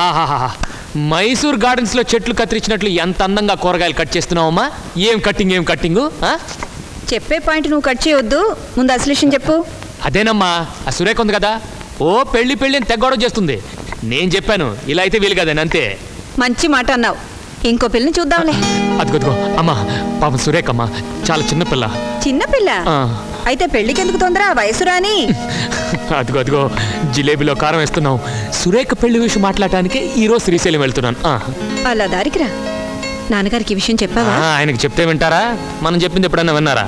ఆహాహా, మైసూర్ గార్డెన్స్లో చెట్లు కత్తిరించినట్లు ఎంత అందంగా కూరగాయలు కట్ చేస్తున్నావమ్మా. ఏం కట్టింగు? చెప్పే పాయింట్ నువ్వు కట్ చేయొద్దు, ముందు అసలు విషయం చెప్పు. అదేనమ్మా, ఆ సురేఖ ఉంది కదా, ఓ పెళ్లి అని తెగ్గొడవ చేస్తుంది. నేను చెప్పాను ఇలా అయితే వీలు కదని, అంతే. మంచి మాట అన్నావు, ఇంకో పిల్లని చూద్దాంలే. అదిగో అమ్మా, పాపం సురేఖ అమ్మా చాలా చిన్నపిల్ల. చిన్నపిల్ల అయితే పెళ్లికి ఎందుకు తొందర, వయసు రాని. అదిగో జిలేబీలో కారం వేస్తున్నావు. సురేఖ పెళ్లి విషయం మాట్లాడటానికి ఈరోజు శ్రీశైలం వెళ్తున్నాను. అలా దారికి రా. నాన్నగారికి ఈ విషయం చెప్పావా? ఆయనకి చెప్తే వింటారా? మనం చెప్పింది ఎప్పుడన్నా విన్నారా?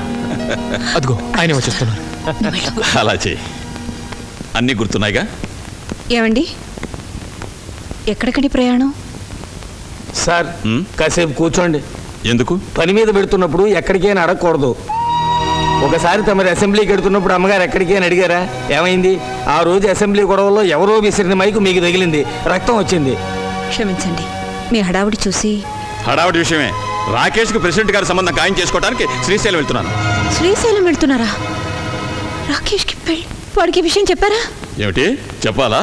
అదిగో ఆయన వచ్చేస్తున్నారు. అలా చేయి, అన్నీ గుర్తున్నాయిగా. ఏమండి, ఎక్కడికడి ప్రయాణం? సార్ కాసేపు కూర్చోండి. ఎందుకు? పని మీద పెడుతున్నప్పుడు ఎక్కడికైనా అడగకూడదు. ఒకసారి తమరి అసెంబ్లీకి వెడుతున్నప్పుడు అమ్మగారు ఎక్కడికైనా అడిగారా? ఏమైంది? ఆ రోజు అసెంబ్లీ గొడవల్లో ఎవరో విసిరిన మైకు మీకు తగిలింది, రక్తం వచ్చింది. క్షమించండి, మీ హడావుడి చూసి. హడావుడి విషయమే. రాకేష్కి ప్రెసిడెంట్ గారి సంబంధం ఖాయం చేసుకోవడానికి శ్రీశైలం వెళ్తున్నాను. శ్రీశైలం వెళ్తున్నారా? రాకేష్కి పెళ్ళి, వాడికి విషయం చెప్పారా? ఏమిటి చెప్పాలా?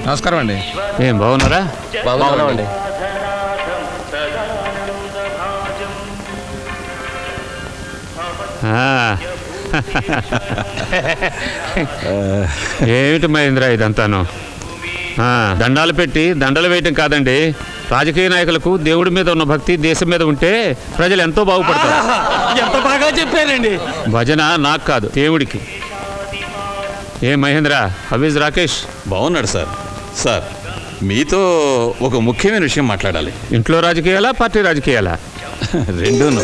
నమస్కారం అండి. ఏం బాగున్నారా? బాగున్నామండి. ఏమిటి మహేంద్ర ఇదంతాను? దండాలు పెట్టి దండలు వేయటం కాదండి. రాజకీయ నాయకులకు దేవుడి మీద ఉన్న భక్తి దేశం మీద ఉంటే ప్రజలు ఎంతో బాగుపడతారు. ఎంత బాగా చెప్పారండి. భజన నాకు కాదు, దేవుడికి. ఏ మహేంద్ర, హవీజ్ రాకేష్? బాగున్నాడు సార్. సార్, మీతో ఒక ముఖ్యమైన విషయం మాట్లాడాలి. ఇంట్లో రాజకీయాలా, పార్టీ రాజకీయాలా? రెండూను.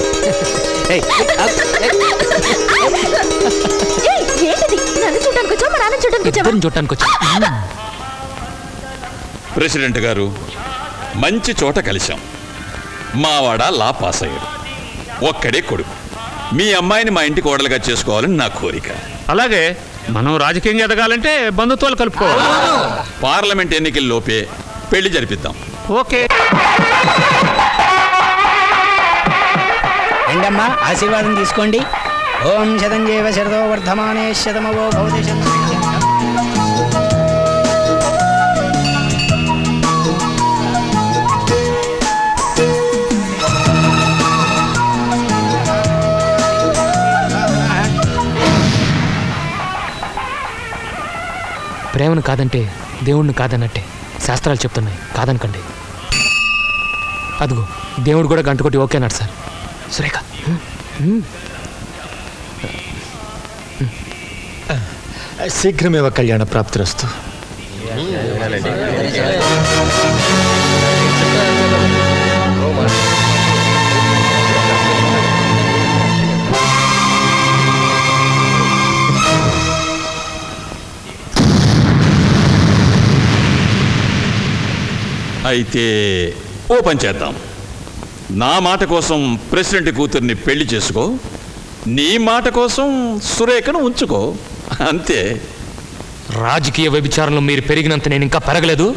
ప్రెసిడెంట్ గారు, మంచి చోట కలిశాం. మావాడ లా పాస్ అయ్యాడు, ఒక్కడే కొడుకు. మీ అమ్మాయిని మా ఇంటి కోడలుగా చేసుకోవాలని నా కోరిక. అలాగే మనం రాజకీయంగా ఎదగాలంటే బంధుత్వాలు కలుపుకోవాలి. పార్లమెంట్ ఎన్నికల్లోపే పెళ్లి జరిపిద్దాం. ఓకే. ఏంటమ్మా, ఆశీర్వాదం తీసుకోండి. ఓం శతంజీవ శరదో వర్ధమానే శతమవో భవతి శతం. ప్రేమను కాదంటే దేవుణ్ణి కాదన్నట్టే శాస్త్రాలు చెప్తున్నాయి, కాదనకండి. అదిగో దేవుడు కూడా గంట కొట్టి ఓకే అన్నాడు సార్. సురేఖ, శీఘ్రమేవ కళ్యాణ ప్రాప్తిరస్తు. అయితే ఓ పని చేద్దాం. నా మాట కోసం ప్రెసిడెంట్ కూతుర్ని పెళ్లి చేసుకో, నీ మాట కోసం సురేఖను ఉంచుకో, అంతే. రాజకీయ వ్యభిచారంలో మీరు పెరిగినంత నేను ఇంకా పెరగను.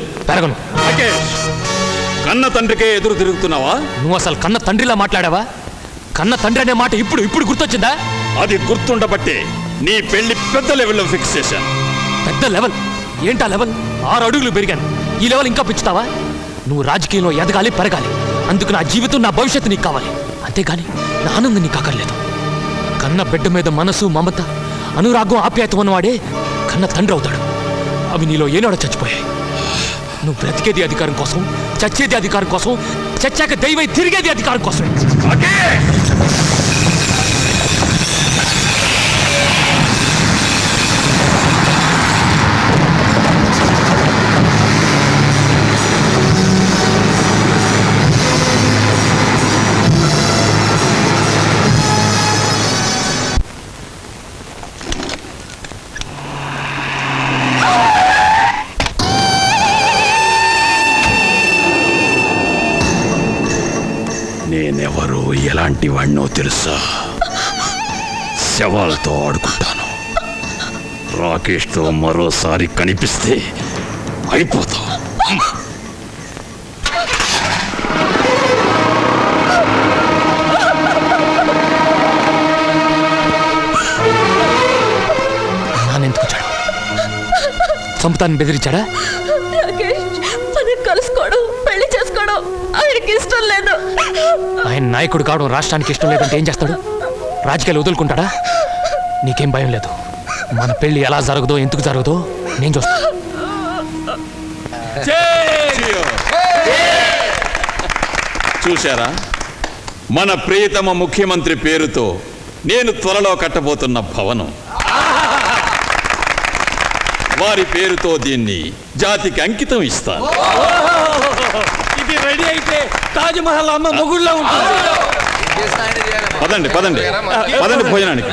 కన్న తండ్రికే ఎదురు తిరుగుతున్నావా? నువ్వు అసలు కన్న తండ్రిలా మాట్లాడావా? కన్న తండ్రి అనే మాట ఇప్పుడు గుర్తొచ్చిందా? అది గుర్తుండబట్టే నీ పెళ్లి పెద్ద లెవెల్లో ఫిక్స్ చేశాను. పెద్ద లెవెల్? ఏంటా లెవెల్? 6 అడుగులు పెరిగాను, ఈ లెవెల్ ఇంకా పెంచుతావా? నువ్వు రాజకీయంలో ఎదగాలి, పెరగాలి. అందుకు నా జీవితం, నా భవిష్యత్తు నీకు కావాలి, అంతేగాని నా ఆనందం నీకు అక్కర్లేదు. కన్న బిడ్డ మీద మనసు, మమత, అనురాగం, ఆప్యాయత ఉన్నవాడే కన్న తండ్రి అవుతాడు. అవి నీలో ఏనాడో చచ్చిపోయాయి. నువ్వు బ్రతికేది అధికారం కోసం, చచ్చేది అధికారం కోసం, చచ్చాక దైవై తిరిగేది అధికారం కోసమే. నేనెవరో, ఎలాంటి వాడినో తెలుసా? శవాలతో ఆడుకుంటాను. రాకేష్తో మరోసారి కనిపిస్తే అయిపోతావు. చంపుతానని బెదిరించాడా? రాకేష్ మనం కలుసుకోవడం పెళ్లి చేసుకోవడం ఆయనకి ఇష్టం లేదు. ఆయన నాయకుడు కావడం రాష్ట్రానికి ఇష్టం లేదంటే ఏం చేస్తాడు? రాజకీయాలు వదులుకుంటాడా? నీకేం భయం లేదు. మన పెళ్లి ఎలా జరగదో ఎందుకు జరగదో నేను చూస్తాను. చూశారా, మన ప్రియతమ ముఖ్యమంత్రి పేరుతో నేను త్వరలో కట్టబోతున్న భవనం. వారి పేరుతో దీన్ని జాతికి అంకితం ఇస్తాను. ఇది రెడీ అయితే తాజ్ మహల్ అమ్మ మొగుళ్ళో ఉంటుంది. పదండి పదండి పదండి భోజనానికి.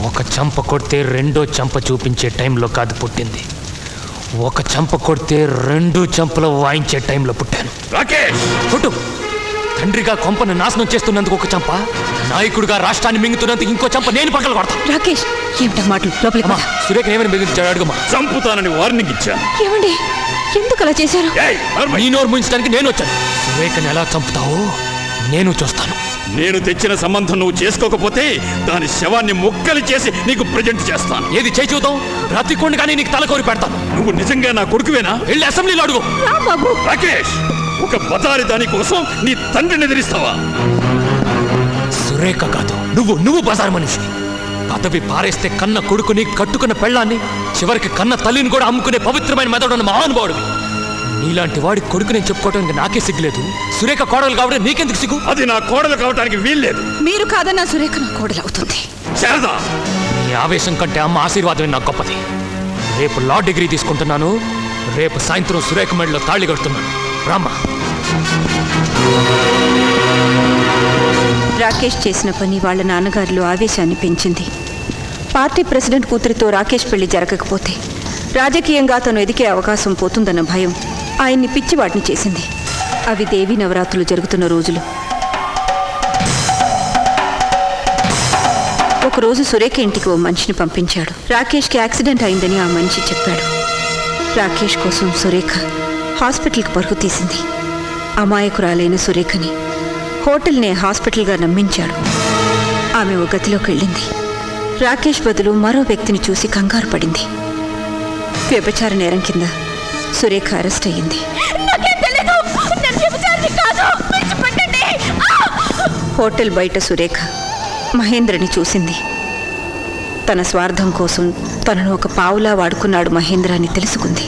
ఒక చంప కొడితే రెండో చంప చూపించే టైంలో కాదు పుట్టింది. ఒక చంప కొడితే రెండు చంపలు వాయించే టైంలో పుట్టాను. రాకేష్, పుట్టు. తండ్రిగా కొంపను నాశనం చేస్తున్నందుకు ఒక చంప, నాయకుడిగా రాష్ట్రాన్ని మింగుతున్నందుకు ఇంకో చంప నేను పక్కన కొడతాను. రాకేష్ ఏమిటా మాటలు? లోపలికి అమ్మా, సురేఖ ఏమైనా బెదిరించాడు? అడుగుమా. చంపుతానని వార్నింగ్ ఇచ్చాను. ఏమండి ఎందుకు అలా చేశారు? నీ నోరు ముయించడానికి నేను వచ్చాను. సురేఖను ఎలా చంపుతావో నేను చూస్తాను. నేను తెచ్చిన సంబంధం నువ్వు చేసుకోకపోతే దాని శవాన్ని ముక్కలు చేసి నీకు ప్రజెంట్ చేస్తాను. ఏది చేయి చూద్దాం. బ్రతికుండగానే నీకు తలకోరి పెడతాను. నువ్వు నిజంగా నా కొడుకువేనా? వెళ్ళి అసెంబ్లీలో అడుగు. రా బాబు. రాకేష్, ఒక బతారి దాని కోసం నీ తండ్రిని ఎదిరిస్తావా? సురేఖ కాదు, నువ్వు బజార్ మనిషి. పదవి పారేస్తే కన్న కొడుకుని, కట్టుకున్న పెళ్ళాన్ని, చివరికి కన్న తల్లిని కూడా అమ్ముకునే పవిత్రమైన మెదడున్న మహానుభావుడివి. నీలాంటి వాడి కొడుకు నేను చెప్పుకోవడానికి నాకే సిగ్గులేదు. సురేఖ కోడలు కాబట్టి నీకెందుకు సిగ్గు? అది నా కోడలు కావడానికి వీల్లేదు. మీరు కాదన్నా సురేఖ నా కోడలు అవుతుంది. శారదా, నీ ఆవేశం కంటే అమ్మ ఆశీర్వాదమే నాకు గొప్పది. రేపు లా డిగ్రీ తీసుకుంటున్నాను. రేపు సాయంత్రం సురేఖ మెడలో తాళి కడుతున్నాను. రామ్మా. రాకేష్ చేసిన పని వాళ్ళ నాన్నగారిలో ఆవేశాన్ని పెంచింది. పార్టీ ప్రెసిడెంట్ కూతురితో రాకేష్ పెళ్లి జరగకపోతే రాజకీయంగా తను ఎదిగే అవకాశం పోతుందన్న భయం ఆయన్ని పిచ్చివాటిని చేసింది. అవి దేవీ నవరాత్రులు జరుగుతున్న రోజులు. ఒకరోజు సురేఖ ఇంటికి ఓ మనిషిని పంపించాడు. రాకేష్కి యాక్సిడెంట్ అయిందని ఆ మనిషి చెప్పాడు. రాకేష్ కోసం సురేఖ హాస్పిటల్కి పరుగు తీసింది. అమాయకురాలైన సురేఖని హోటల్నే హాస్పిటల్గా నమ్మించాడు. ఆమె ఓ గదిలోకి వెళ్ళింది. రాకేష్ బదులు మరో వ్యక్తిని చూసి కంగారు పడింది. వ్యభిచార నేరం కింద సురేఖ అరెస్ట్ అయ్యింది. హోటల్ బయట సురేఖ మహేంద్రని చూసింది. తన స్వార్థం కోసం తనను ఒక పావులా వాడుకున్నాడు మహేంద్ర అని తెలుసుకుంది.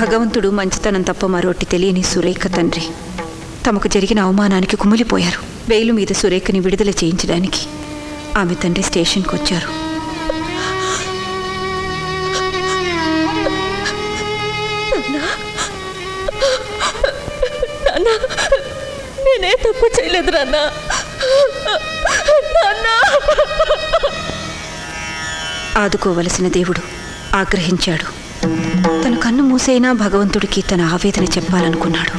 భగవంతుడు మంచితనం తప్ప మరోటి తెలియని సురేఖ తండ్రి తమకు జరిగిన అవమానానికి కుమిలిపోయారు. బెయిలు మీద సురేఖని విడుదల చేయించడానికి ఆమె తండ్రి స్టేషన్కి వచ్చారు. నేనే తప్పు చేయలేదు నాన్న. ఆదుకోవలసిన దేవుడు ఆగ్రహించాడు. తన కన్ను మూసైనా భగవంతుడికి తన ఆవేదన చెప్పాలనుకున్నాడు.